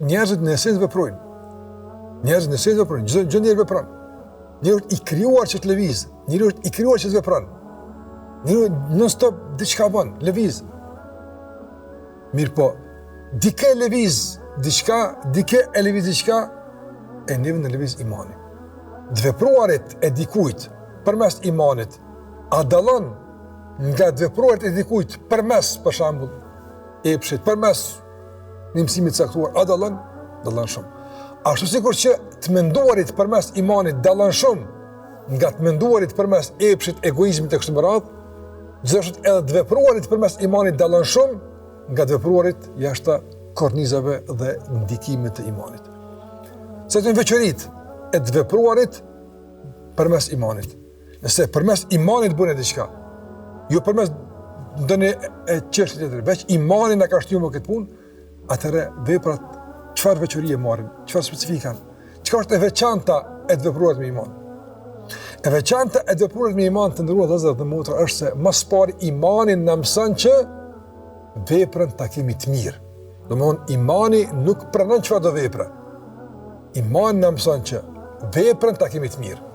njerëzit në esencë veprojnë. Njerëzit në esencë veprojnë, çdo njeri vepron. Njeriu është i krijuar që të lëviz, njeriu është i krijuar që të vepron. Njeriu non stop diçka bën, lëviz. Mirë po, dikë lëviz diçka, dikë e lëviz diçka, e neve në lëviz imani. Të vepruarit e dikujt përmes imanit, a dallon nga të vepruarit e dikujt përmes, për shembull, epshit, përmes një mësimit caktuar, a dallon? Dallon shumë. Ashtu sikur që të menduarit përmes imanit dallon shumë nga të menduarit përmes epshit, egoizmit e kështu me radhë, gjithashtu edhe të vepruarit përmes imanit dallon shumë nga të vepruarit jashtë kornizave dhe ndikimit të imanit. Se të veçoritë e të vepruarit përmes imanit. Nëse përmes imanit bën diçka, jo përmes ndonjë çështje tjetër, veç imani na ka shtyrë këtë punë, atëherë veprat çfarë veçorie marrin, çfarë specifikan, çka është e veçanta e të vepruarit me iman. E veçanta e të vepruarit me iman të ndëruar vëllezër dhe motra është se më pari imani na mëson që veprën ta kemi të mirë. Domthonë imani nuk pranon çfarë do vepra. Imani na mëson që veprën ta kemi të mirë.